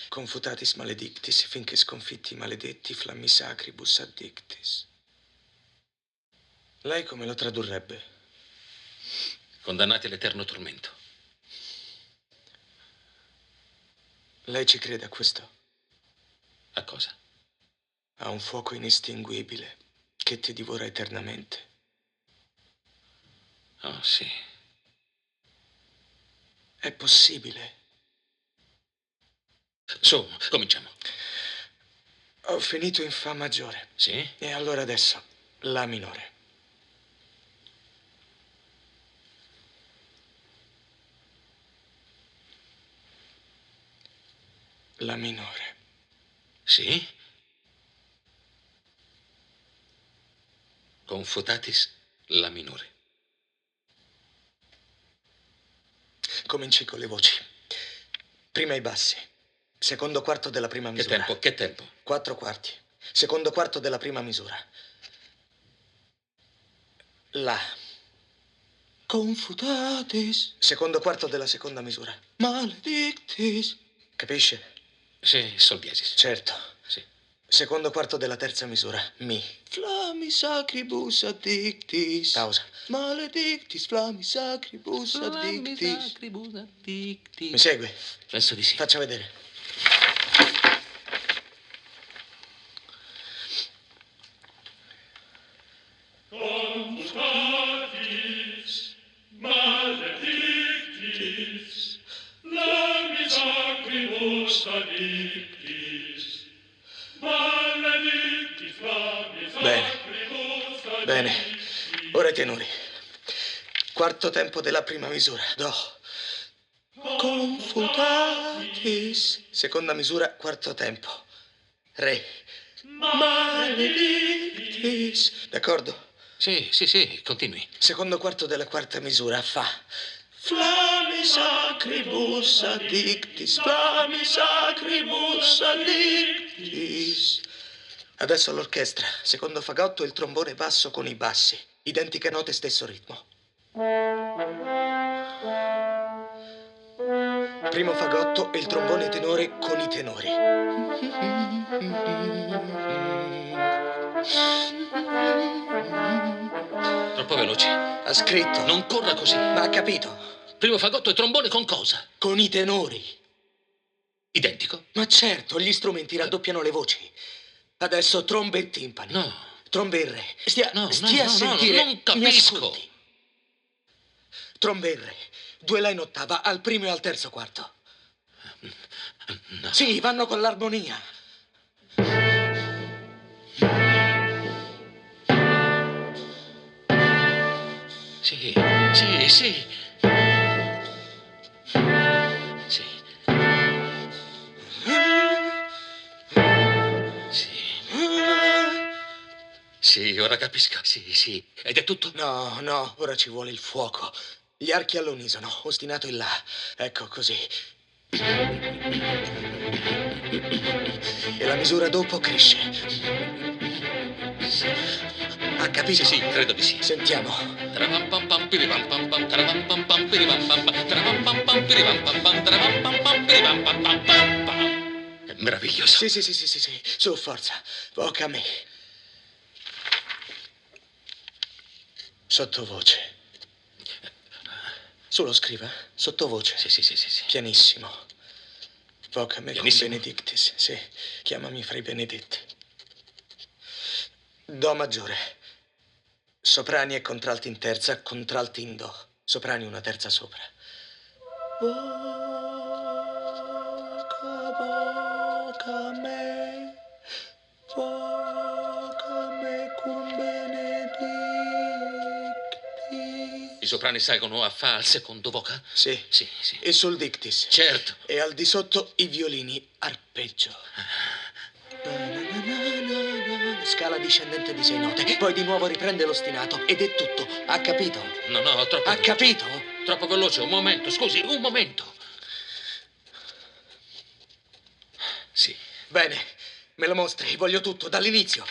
Confutatis maledictis, finché sconfitti i maledetti, flammi sacribus addictis. Lei come lo tradurrebbe? Condannati all'eterno tormento. Lei ci crede a questo? A cosa? A un fuoco inestinguibile che ti divora eternamente. Oh, sì. È possibile? Su, cominciamo. Ho finito in Fa maggiore. Sì? E allora adesso, La minore. La minore. Sì? Confutatis la minore. Cominci con le voci. Prima i bassi. Secondo quarto della prima misura. Che tempo? 4 quarti. Secondo quarto della prima misura. La. Confutatis. Secondo quarto della seconda misura. Maledictis. Capisce? Sì, sol diesis. Certo. Sì. Secondo quarto della terza misura. Mi. Flammi sacribus addictis. Pausa. Maledictis, flammi sacribus addictis. Mi segue? Penso di sì. Faccia vedere. Confutatis maledictis, flammi sacribus addictis. Maledictis, flammi sacribus addictis. Bene. Ora i tenori. Quarto tempo della prima misura. Do. Confutatis. Seconda misura, quarto tempo. Re. Maledictis. D'accordo? Sì, continui. Secondo quarto della quarta misura, Fa. Flammi sacribus addictis, flammi sacribus addictis. Adesso l'orchestra. Secondo fagotto il trombone basso con i bassi. Identiche note, stesso ritmo. Primo fagotto e il trombone tenore con i tenori. Troppo veloce. Ha scritto. Non corra così. Ma ha capito? Primo fagotto e trombone con cosa? Con i tenori. Identico? Ma certo, gli strumenti raddoppiano le voci. Adesso trombe e timpani. No. Trombe e re. Stia a no, sentire. non capisco. Mi ascolti. Trombe e re. 2 La in ottava al primo e al terzo quarto. No. Sì, vanno con l'armonia. Sì. Sì, ora capisco. Sì. Ed è tutto? No, ora ci vuole il fuoco. Gli archi all'unisono, ostinato in là. Ecco, così. E la misura dopo cresce. Ha capito? Sì, credo di sì. Sentiamo. Travampam pirivam pam travampam pirivam pam travampam pirivam pam travampam pirivam pam. È meraviglioso. Sì. Su, forza. Voca a me. Sottovoce. Su, lo scriva. Sottovoce. Sì. Pianissimo. Voca a me con Pianissimo? benedictis. Sì, chiamami fra i benedetti. Do maggiore. Soprani e contralti in terza, contralti in do. Soprani una terza sopra. Voca a me cum benedictis. I soprani salgono a Fa al secondo voca? Sì. E sul dictis. Certo. E al di sotto i violini arpeggio. Scala discendente di 6 note. Poi di nuovo riprende l'ostinato. Ed è tutto. Ha capito? No, troppo. Ha capito? Troppo veloce. Un momento, scusi, un momento. Sì. Bene. Me lo mostri. Voglio tutto, dall'inizio.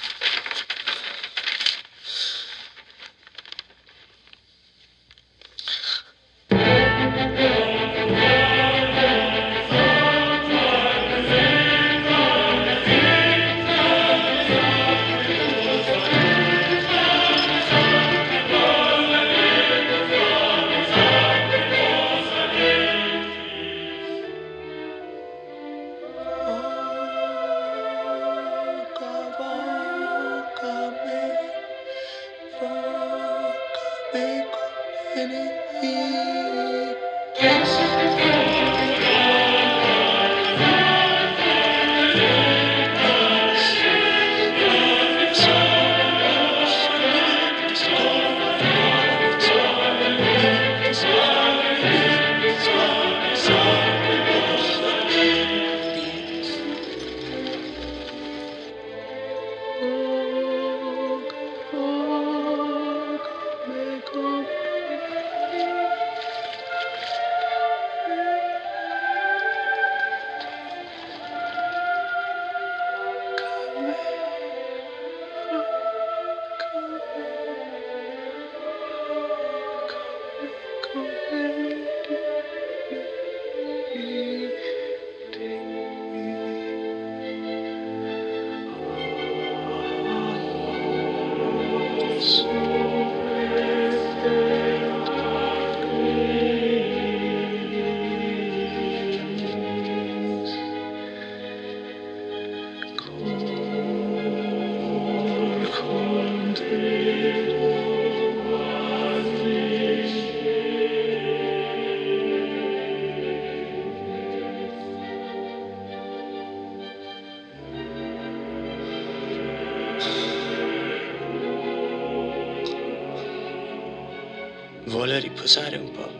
vuole riposare un po'?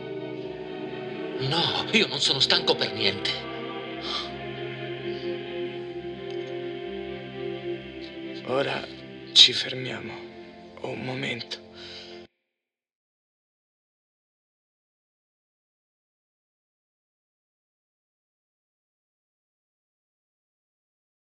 No, io non sono stanco per niente. Ora ci fermiamo un momento.